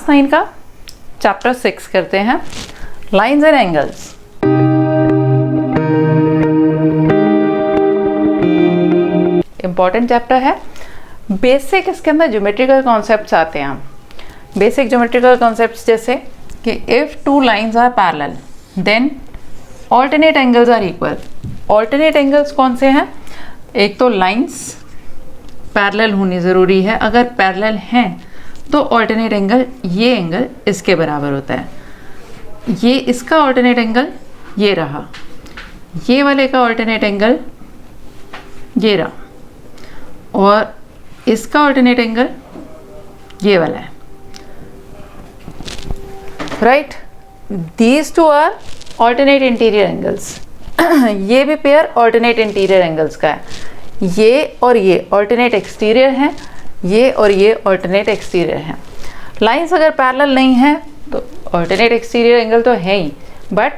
Class 9 का chapter 6 करते हैं, lines and angles. Important chapter है। बेसिक इसके अंदर ज्योमेट्रिकल कॉन्सेप्ट्स आते हैं। बेसिक ज्योमेट्रिकल कॉन्सेप्ट्स जैसे कि if two lines are parallel then alternate angles are equal. Alternate angles कौन से हैं? एक तो लाइंस पैरेलल होनी ज़रूरी है, अगर पैरेलल हैं तो ऑल्टरनेट एंगल ये एंगल इसके बराबर होता है। ये इसका ऑल्टरनेट एंगल ये रहा, ये वाले का ऑल्टरनेट एंगल ये रहा, और इसका ऑल्टरनेट एंगल ये वाला है। Right, these two are alternate interior angles. ये भी पेयर ऑल्टरनेट इंटीरियर एंगल्स का है। ये और ये ऑल्टरनेट एक्सटीरियर हैं, ये और ये ऑल्टरनेट एक्सटीरियर हैं। लाइंस अगर पैरेलल नहीं है तो ऑल्टरनेट एक्सटीरियर एंगल तो है ही, but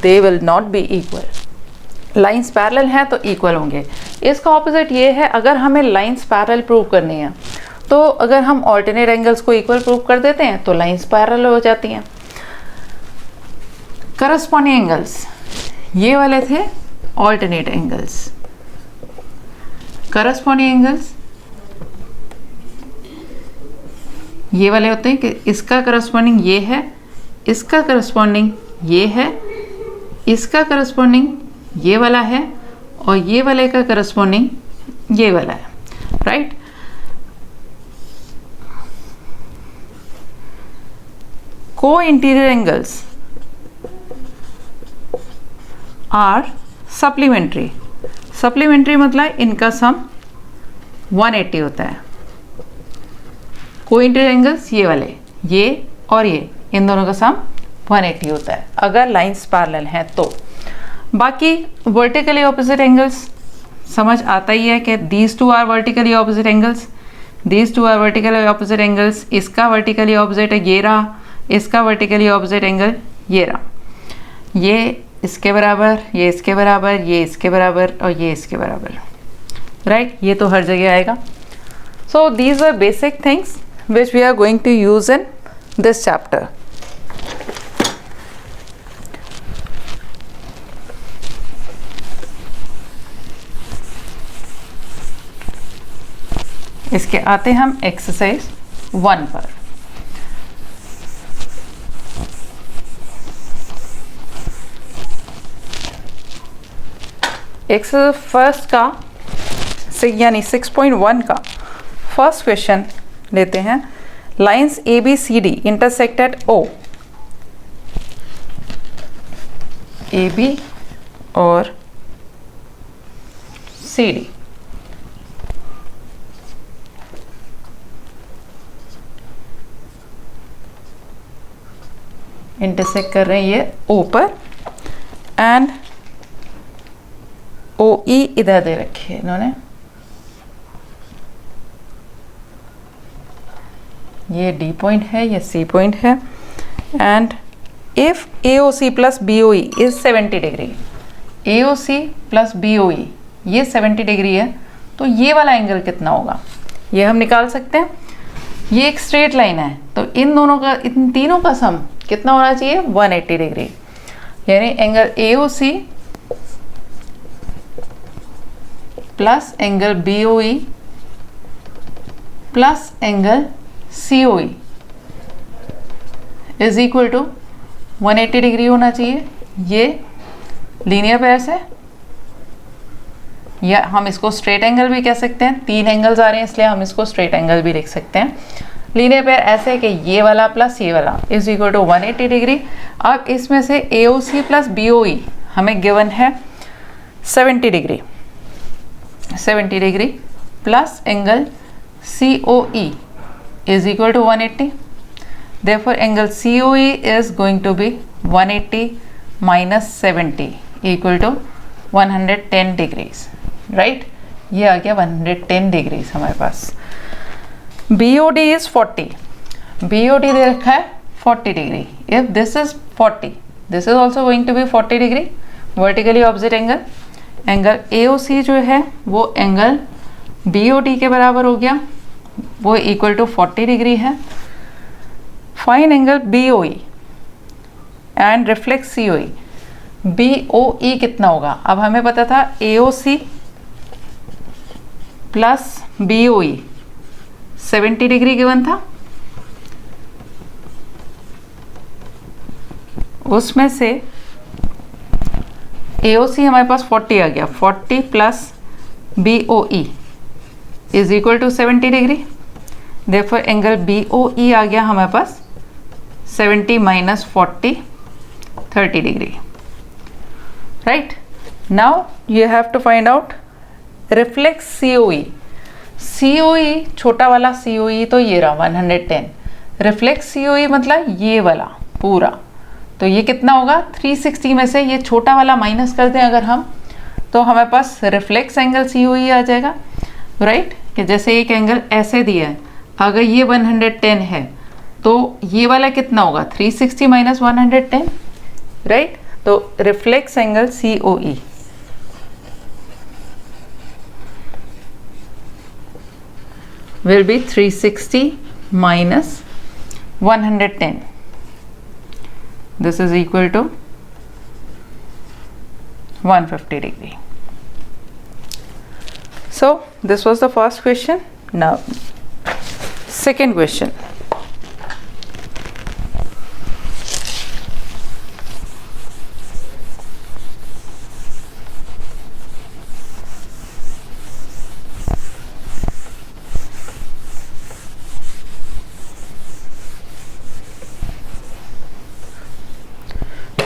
they will not be equal. Lines parallel हैं तो इक्वल होंगे। इसका ऑपोजिट ये है, अगर हमें लाइंस पैरेलल प्रूव करनी है तो अगर हम ऑल्टरनेट एंगल्स को इक्वल प्रूव कर देते हैं तो लाइंस पैरेलल हो जाती हैं। करस्पॉन्डिंग एंगल्स ये वाले थे ऑल्टरनेट एंगल्स। करस्पॉन्डिंग एंगल्स ये वाले होते हैं कि इसका करस्पॉन्डिंग ये है, इसका करस्पॉन्डिंग ये है, इसका करस्पॉन्डिंग ये वाला है, और ये वाले का करस्पॉन्डिंग ये वाला है। Right, co-interior angles are supplementary. Supplementary मतलब इनका सम 180 होता है। को इंटीरियर एंगल्स ये वाले, ये और ये, इन दोनों का सम 180 होता है अगर लाइंस पैरेलल हैं तो। बाकी वर्टिकली ऑपोजिट एंगल्स समझ आता ही है कि these two are vertically opposite angles, these two are vertically opposite angles. इसका वर्टिकली ऑपोजिट है ये रहा, इसका वर्टिकली ऑपोजिट एंगल ये रहा। ये इसके बराबर, ये इसके बराबर, ये इसके बराबर, और ये इसके बराबर। राइट, ये तो हर जगह आएगा। So these are basic things which we are going to use in this chapter. इसके आते हम एक्सरसाइज 1 पर। एक्सरसाइज फर्स्ट का यानी 6.1 का फर्स्ट क्वेश्चन लेते हैं। Lines A B C D intersect at O. A B और सी डी इंटरसेक्ट कर रहे हैं ये ओ पर, एंड ओ ई इधर दे रखे इन्होंने। ये डी पॉइंट है, ये सी पॉइंट है, and if A O C plus B O E is 70 degree, A O C plus B O E ये 70 डिग्री है, तो ये वाला एंगल कितना होगा ये हम निकाल सकते हैं। ये एक स्ट्रेट लाइन है तो इन दोनों का, इन तीनों का सम कितना होना चाहिए? 180 डिग्री। यानी angle A O C plus angle B O E plus angle COE is equal to 180 degree होना चाहिए। ये लीनियर पेयर्स है, या हम इसको स्ट्रेट एंगल भी कह सकते हैं। 3 एंगल्स आ रहे हैं इसलिए हम इसको स्ट्रेट एंगल भी लिख सकते हैं। लीनियर पेयर ऐसे है कि ये वाला प्लस ये वाला इज इक्वल टू 180 डिग्री। अब इसमें से AOC प्लस BOE हमें गिवन है 70 degree, 70 degree plus angle COE is equal to 180. Therefore angle COE is going to be 180 minus 70 equal to 110 degrees. Right? ये आ गया 110 degrees हमारे पास। BOD is 40. BOD दे रखा है 40 degree. If this is 40, this is also going to be 40 degree vertically opposite angle. Angle AOC जो है वो angle BOD के बराबर हो गया, वो इक्वल टू 40 डिग्री है। Fine angle BOE and reflex COE। BOE कितना होगा? अब हमें पता था AOC plus BOE 70 degree given था, उसमें से AOC हमारे पास 40 आ गया, 40 plus BOE is equal to 70 degree. Therefore angle BOE आ गया हमारे पास 70 minus 40 30 degree, right. Now you have to find out reflex COE। COE छोटा वाला COE तो ये रहा 110, रिफ्लेक्स COE मतलब ये वाला पूरा, तो ये कितना होगा? 360 में से ये छोटा वाला माइनस कर दें अगर हम, तो हमारे पास रिफ्लेक्स एंगल COE आ जाएगा, राइट। कि जैसे एक एंगल ऐसे दिया है, अगर ये 110 है तो ये वाला कितना होगा? 360 माइनस 110, राइट। तो reflex angle COE will be 360 minus 110. This is equal to 150 degree. So this was the first question. Now second question.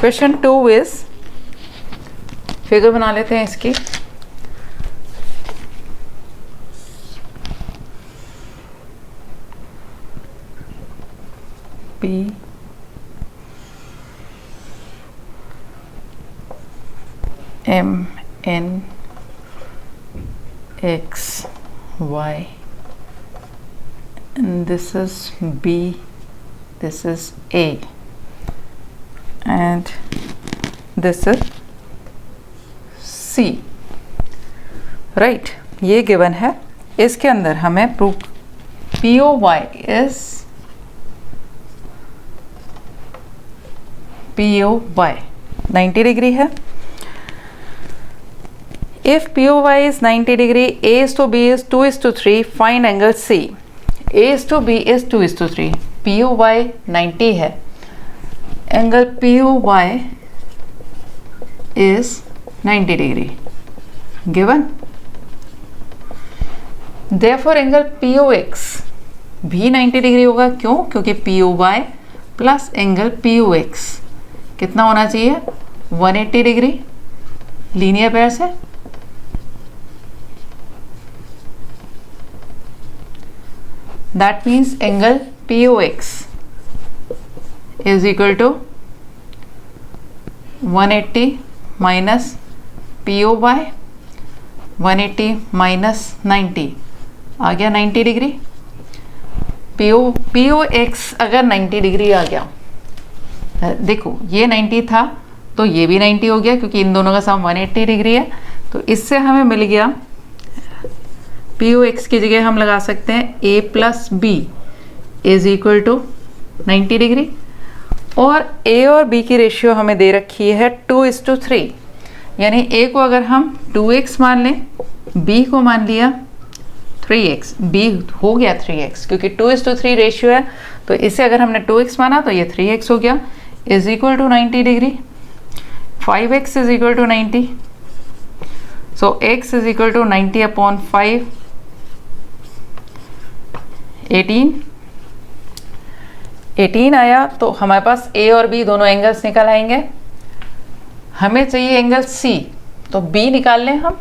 Question 2 is, figure बना लेते हैं इसकी। P M N X Y and this is B, this is A and this is C, right. ये given है, इसके अंदर हमें proof POY is POY 90 degree है। If POY is 90 degree, A is to B is 2:3, find angle C. A is to B is 2:3, POY 90 है, angle POY is 90 degree given. Therefore angle POX भी 90 degree होगा। क्यों? क्योंकि POY plus angle POX कितना होना चाहिए? 180 degree linear pair से। That means angle POX is equal to 180 minus POY, 180 minus 90 आ गया 90 डिग्री। POX अगर 90 डिग्री आ गया, देखो ये 90 था तो ये भी 90 हो गया, क्योंकि इन दोनों का सम 180 डिग्री है। तो इससे हमें मिल गया POX की जगह हम लगा सकते हैं A plus B is equal to 90 degree, और A और B की रेशियो हमें दे रखी है 2:3, यानी A को अगर हम 2x मान लें, B को मान लिया 3x, B हो गया 3x, क्योंकि 2:3 रेशियो है, तो इसे अगर हमने 2x माना तो ये 3x हो गया, is equal to 90 degree. 5x is equal to 90, so x is equal to 90 upon 5, 18 आया। तो हमारे पास A और B दोनों एंगल्स निकल आएंगे। हमें चाहिए एंगल C, तो B निकाल लें हम।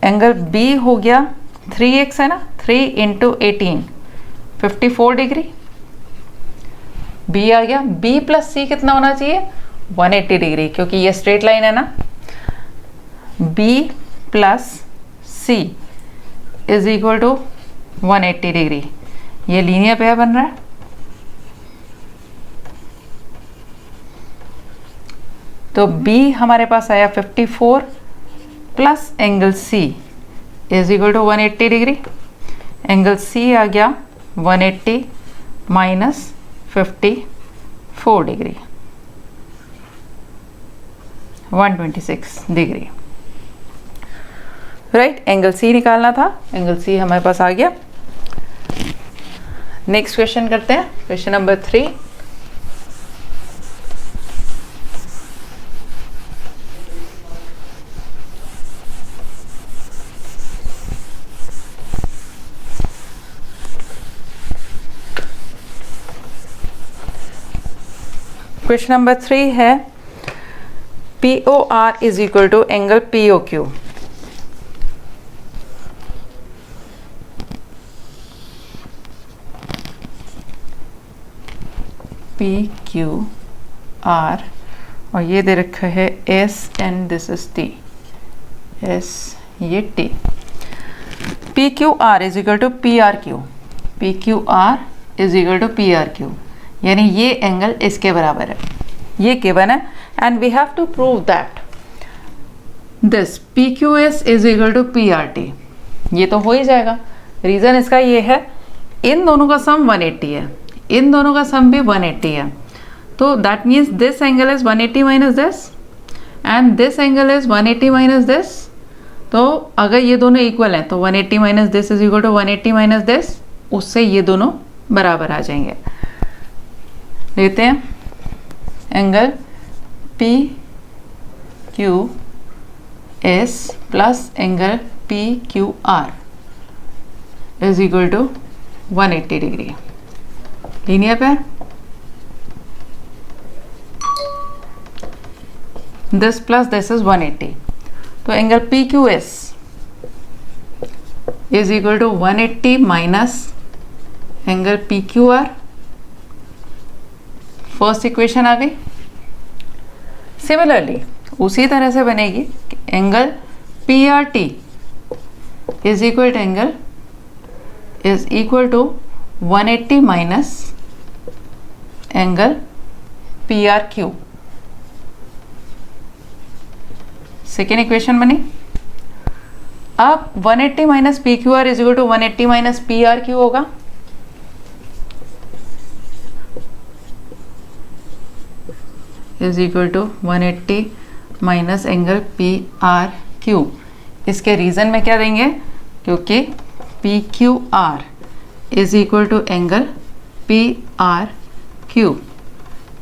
एंगल B हो गया 3x है ना, 3 इंटू 18 54 डिग्री B आ गया। B प्लस C कितना होना चाहिए? 180 डिग्री, क्योंकि ये स्ट्रेट लाइन है ना। B plus C is equal to 180 degree, ये लीनियर पेयर बन रहा है। तो B हमारे पास आया 54 plus angle C is equal to 180 degree. Angle C आ गया 180 minus 54 degree, 126 degree. Right, angle C निकालना था, एंगल सी हमारे पास आ गया। नेक्स्ट क्वेश्चन करते हैं, क्वेश्चन नंबर 3। क्वेश्चन नंबर 3 है POR is equal to angle POQ। PQR और ये दे रखा है S and this is T, S ये T। PQR is equal to PRQ, PQR is equal to PRQ, यानी ये एंगल इसके बराबर है, ये गिवन है। And we have to prove that this PQS is equal to PRT, ये तो हो ही जाएगा। रीज़न इसका ये है, इन दोनों का सम 180 है, इन दोनों का सम भी 180 है, तो that means this angle is 180 minus this and this angle is 180 minus this. तो अगर ये दोनों इक्वल हैं तो 180 minus this is equal to 180 minus this, उससे ये दोनों बराबर आ जाएंगे। लेते हैं angle PQS plus angle PQR is equal to 180 degree. Linear पे दिस प्लस दिस इज 180, तो angle PQS is equal to 180 minus angle PQR। First equation आ गई। सिमिलरली उसी तरह से बनेगी कि angle PRT is equal to 180 minus angle PRQ। Second equation बनी। अब 180 minus PQR is equal to 180 minus PRQ होगा, is equal to 180 minus angle PRQ। इसके रीज़न में क्या देंगे, क्योंकि PQR is equal to angle PRQ,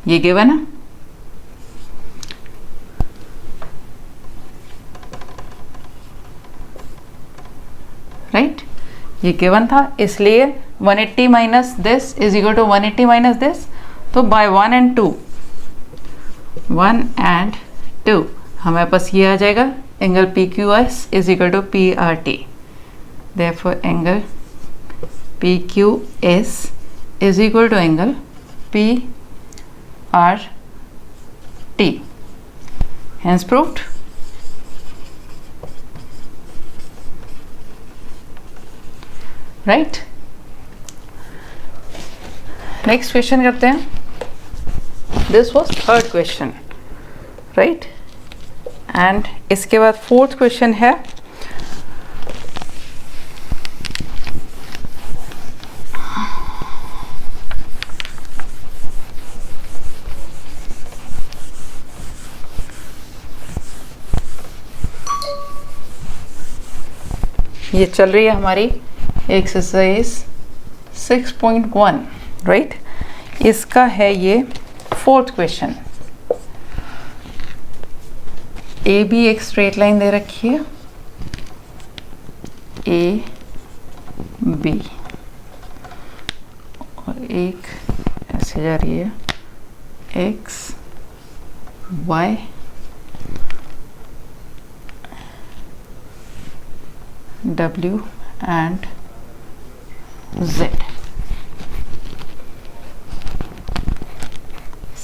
ये गिवन है। राइट, ये गिवन था, इसलिए 180 minus this is equal to 180 minus this, तो बाय 1 and 2 हमारे पास ये आ जाएगा angle PQS is equal to PRT। Therefore angle PQS is equal to angle PRT। Hence proved. Right, next question करते हैं। This was third question, right, and इसके बाद फोर्थ क्वेश्चन है ये चल रही है हमारी एक्सरसाइज 6.1, राइट, इसका है ये फोर्थ क्वेश्चन। ए बी एक स्ट्रेट लाइन दे रखी है, ए बी, और एक ऐसे जा रही है X Y W and Z,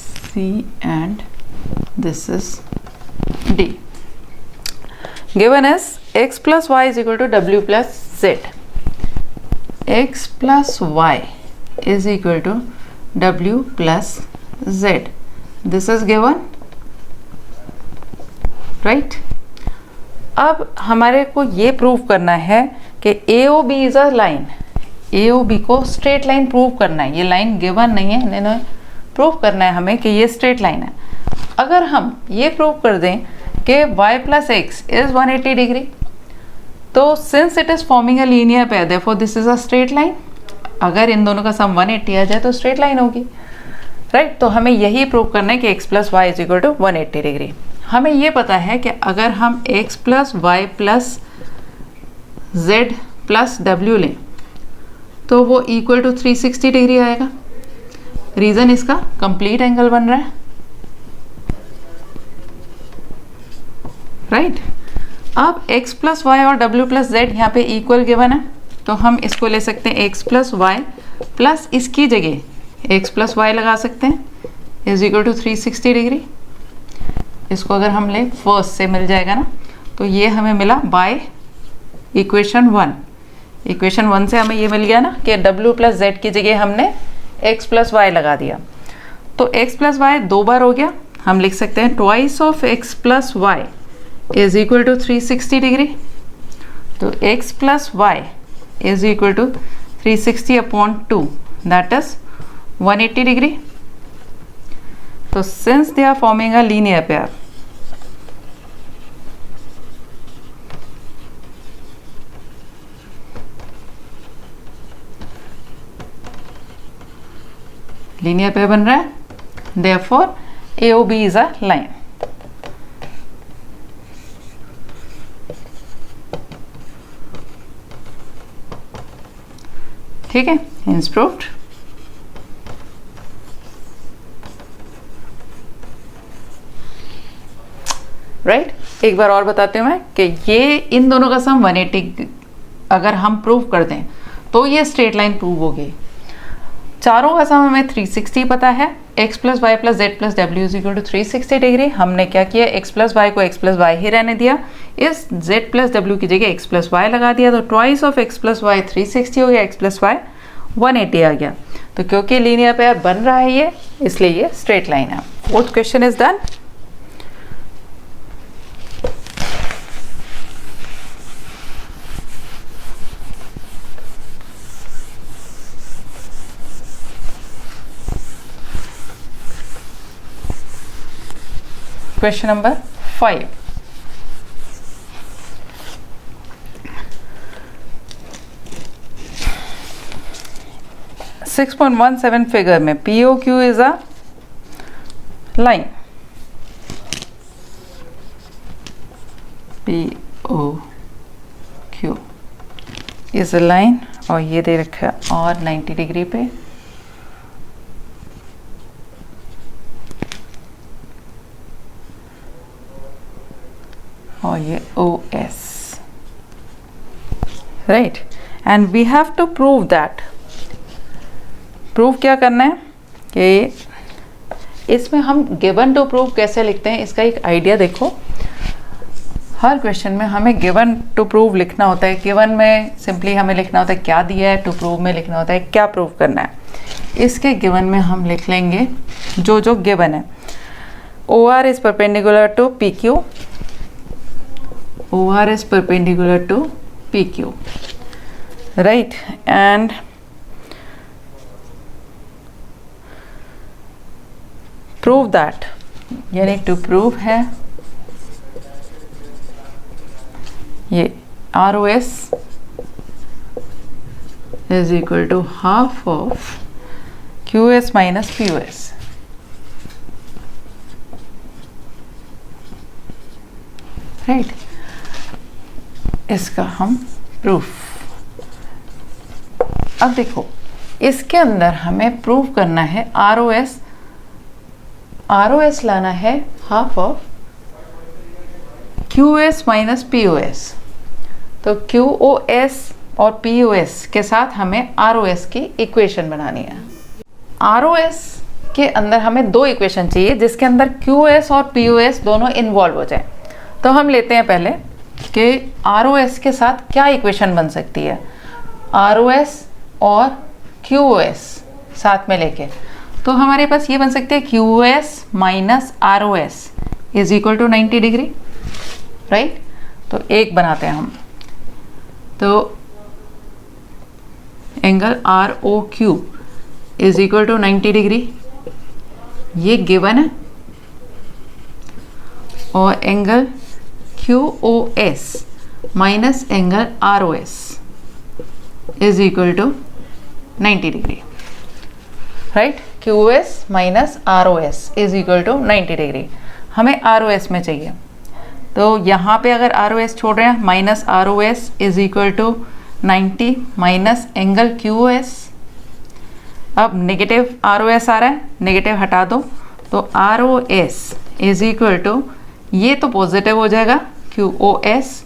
C and this is D. Given as x plus y is equal to W plus Z. X plus y is equal to W plus Z. This is given, right? अब हमारे को ये prove करना है कि AOB is a line, A O B को straight line prove करना है, ये लाइन गिवन नहीं है, इन्हें प्रूव करना है हमें कि ये स्ट्रेट लाइन है। अगर हम ये प्रूव कर दें कि y plus X is 180 degree, तो since it is forming a linear pair therefore this is a straight line. अगर इन दोनों का सम 180 आ जाए तो स्ट्रेट लाइन होगी, राइट। तो हमें यही प्रूव करना है कि x plus Y is equal to 180 degree. हमें ये पता है कि अगर हम x plus Y plus Z plus W लें तो वो इक्वल टू 360 डिग्री आएगा। रीज़न इसका कंप्लीट एंगल बन रहा है, राइट। अब x प्लस वाई और w प्लस जेड यहाँ पे इक्वल गिवन है, तो हम इसको ले सकते हैं x प्लस वाई प्लस इसकी जगह x प्लस वाई लगा सकते हैं इज इक्वल टू 360 डिग्री। इसको अगर हम ले फर्स्ट से मिल जाएगा ना, तो ये हमें मिला बाय इक्वेशन 1। इक्वेशन 1 से हमें ये मिल गया ना कि w प्लस जेड की जगह हमने x प्लस वाई लगा दिया, तो x प्लस वाई 2 बार हो गया। हम लिख सकते हैं twice of x plus Y is equal to 360 degree. तो x plus Y is equal to 360 upon 2 that is 180 degree. तो since they are forming a linear pair, linear pair बन रहा है, therefore AOB is a line. ठीक है, hints proved. Right, एक बार और बताती हूँ मैं कि ये इन दोनों का सम 180 अगर हम प्रूव कर दें तो ये स्ट्रेट लाइन प्रूव होगी। चारों का सम हमें 360 पता है, x plus Y plus Z plus W is equal to 360 degree. हमने क्या किया, x प्लस वाई को x प्लस वाई ही रहने दिया, इस z प्लस डब्ल्यू की जगह x प्लस वाई लगा दिया, तो twice of x plus Y 360 हो गया, x प्लस वाई 180 आ गया। तो क्योंकि लीनियर पेयर बन रहा है ये, इसलिए ये स्ट्रेट लाइन है। Fourth question is done. Question number 5. Six 6.17 figure में POQ is a line. POQ is a line और ये दे रखा है और 90 डिग्री पे, और ये OS, right. And we have to prove that. Prove क्या करना है कि इसमें हम गिवन टू प्रूव कैसे लिखते हैं, इसका एक आइडिया देखो। हर क्वेश्चन में हमें गिवन टू प्रूव लिखना होता है। गिवन में सिंपली हमें लिखना होता है क्या दिया है, टू प्रूव में लिखना होता है क्या प्रूव करना है। इसके गिवन में हम लिख लेंगे जो जो गिवन है। OR is perpendicular to PQ, OR is perpendicular to PQ, right? And prove that, यानी to prove है ये ROS is equal to half of QS minus POS, right? इसका हम प्रूफ। अब देखो इसके अंदर हमें प्रूव करना है ROS लाना है half of QS minus POS। तो QOS और POS के साथ हमें ROS की इक्वेशन बनानी है। ROS के अंदर हमें दो इक्वेशन चाहिए जिसके अंदर QS और POS दोनों इन्वॉल्व हो जाए। तो हम लेते हैं पहले कि ROS के साथ क्या इक्वेशन बन सकती है। ROS और QOS साथ में लेके तो हमारे पास ये बन सकती है QOS minus ROS is equal to 90 degree, right. तो एक बनाते हैं हम, तो angle R O Q is equal to 90 degree, ये गिवन है, और angle Q O S minus angle R O S is equal to 90 degree, right. Q S minus R O S is equal to 90 degree, हमें R O S में चाहिए। तो यहाँ पे अगर आर ओ एस छोड़ रहे हैं, minus R O S is equal to 90 minus angle Q O S. अब नेगेटिव आर ओ एस आ रहा है, नेगेटिव हटा दो, तो R O S is equal to, ये तो पॉजिटिव हो जाएगा, क्यू ओ एस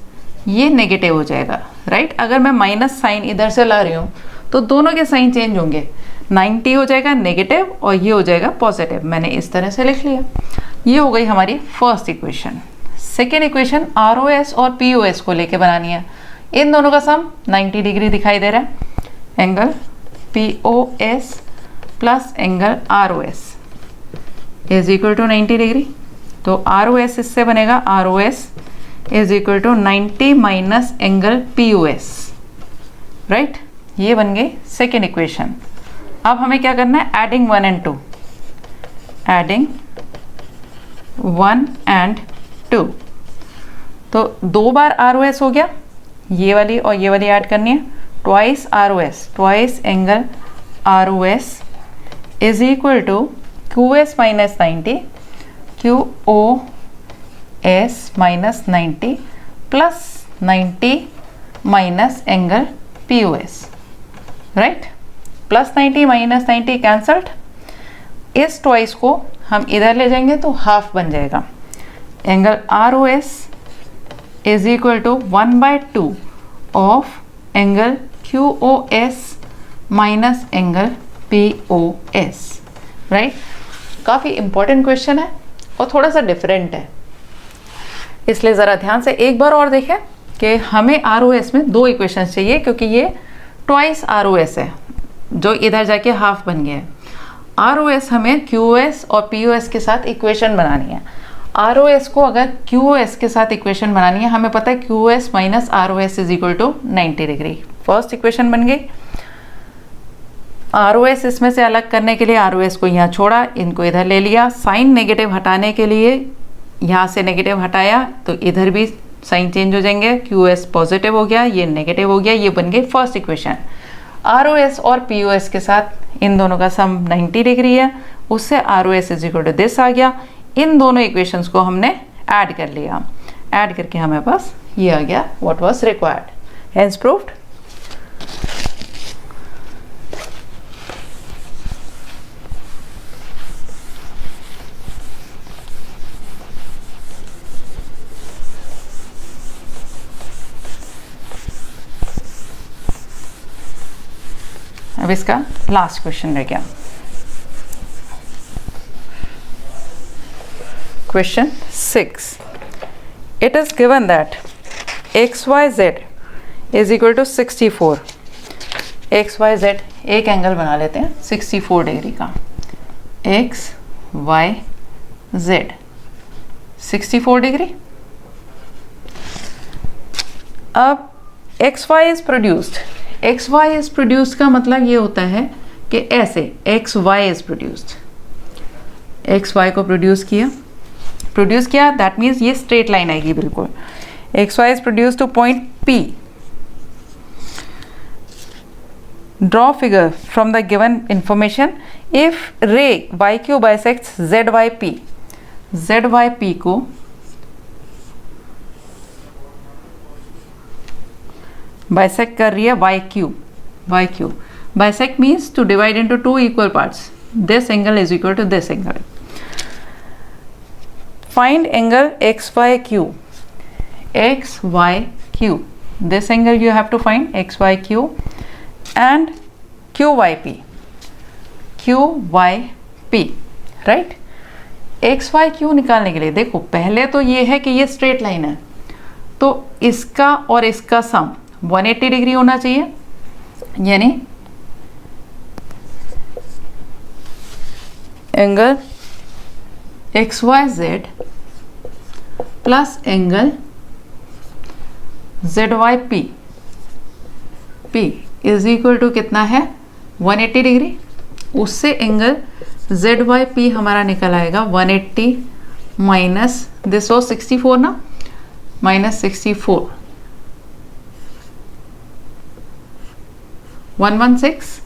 ये नेगेटिव हो जाएगा, राइट। अगर मैं माइनस साइन इधर से ला रही हूँ तो दोनों के साइन चेंज होंगे, 90 हो जाएगा नेगेटिव और ये हो जाएगा पॉजिटिव। मैंने इस तरह से लिख लिया। ये हो गई हमारी first equation. Second equation R O S और पी ओ एस को लेके बनानी है। इन दोनों का सम 90 डिग्री दिखाई दे रहा है। Angle P O S plus angle R O S is equal to 90 degree. तो आर ओ एस इससे बनेगा, R O S is equal to 90 minus angle P O S, right. ये बन गई सेकेंड इक्वेशन। अब हमें क्या करना है, एडिंग 1 एंड 2, एडिंग 1 एंड 2। तो 2 बार आर ओ एस हो गया, ये वाली और ये वाली ऐड करनी है, twice R O S, twice angle R O S is equal to Q S minus 90, Q O S minus 90 plus 90 minus angle P O S, right. Plus 90 minus 90 cancelled. इस ट्वाइस को हम इधर ले जाएंगे तो half बन जाएगा। Angle R O S is equal to 1/2 of angle Q O S minus angle P O S, right. काफ़ी इंपॉर्टेंट क्वेश्चन है और थोड़ा सा डिफरेंट है, इसलिए ज़रा ध्यान से एक बार और देखें कि हमें आर ओ एस में 2 इक्वेशंस चाहिए, क्योंकि ये ट्वाइस आर ओ एस है जो इधर जाके हाफ बन गया है। आर ओ एस हमें क्यू ओ एस और पी ओ एस के साथ इक्वेशन बनानी है। आर ओ एस को अगर क्यू ओ एस के साथ इक्वेशन बनानी है, हमें पता है Q O S minus R O S is equal to 90 degree. First equation बन गई। आर ओ एस इसमें से अलग करने के लिए आर ओ एस को यहाँ छोड़ा, इनको इधर ले लिया। साइन नेगेटिव हटाने के लिए यहाँ से नेगेटिव हटाया तो इधर भी साइन चेंज हो जाएंगे, क्यू एस पॉजिटिव हो गया, ये नेगेटिव हो गया, ये बन गई first equation. R O S और पी ओ एस के साथ इन दोनों का सम 90 डिग्री है, उससे R O S is equal to this आ गया। इन दोनों इक्वेशंस को हमने ऐड कर लिया, ऐड करके हमें पास ये आ गया what was required, hence proved. अब इसका लास्ट क्वेश्चन रह गया। Question 6. It is given that XYZ is equal to 64. XYZ एक एंगल बना लेते हैं 64 डिग्री का। XYZ 64 degree. अब XY is produced. XY is produced का मतलब ये होता है कि ऐसे XY is produced. XY को प्रोड्यूस किया, दैट मीन्स ये स्ट्रेट लाइन आएगी बिल्कुल। XY is produced to point P. Draw figure from the given information. If ray YQ bisects ZYP, ZYP को bisect कर रही है YQ. Bisect means to divide into 2 equal parts. This angle is equal to this angle. Find angle XYQ. XYQ. This angle you have to find, XYQ, and QYP. QYP, right? XYQ निकालने के लिए देखो, पहले तो ये है कि ये स्ट्रेट लाइन है, तो इसका और इसका सम 180 डिग्री होना चाहिए, यानी angle XYZ plus angle ZYP P is equal to कितना है 180 डिग्री, उससे एंगल ZYP हमारा निकल आएगा 180 माइनस दिस वॉज 64 ना, minus 64 116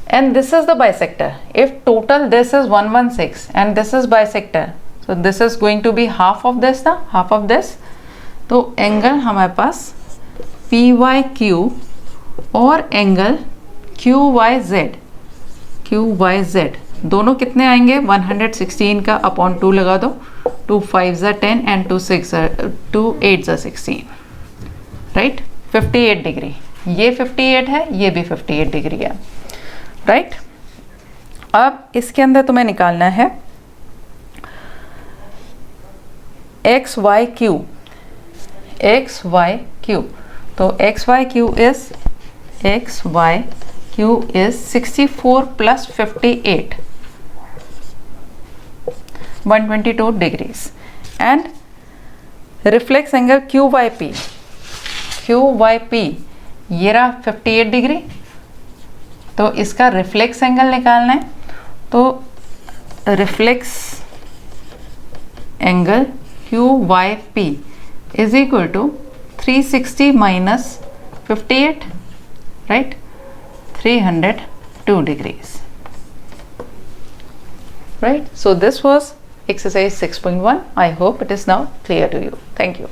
and this is the bisector. If total this is 116 and this is bisector, so this is going to be half of this ना, half of this. तो angle हमारे पास PYQ और angle QYZ दोनों कितने आएंगे 116 का upon 2 लगा दो, 2 5 10 एंड 2 8 16, राइट 58 डिग्री, ये 58 है, ये भी 58 डिग्री है, राइट। अब इसके अंदर तुम्हें निकालना है XYQ, तो XYQ is 64 plus 58, 122 degrees, and reflex angle QYP ये रहा 58 डिग्री, तो इसका रिफ्लेक्स एंगल निकालना है, तो reflex angle QYP is equal to 360 minus 58, right 302 degrees, right? So this was exercise 6.1. I hope it is now clear to you. Thank you.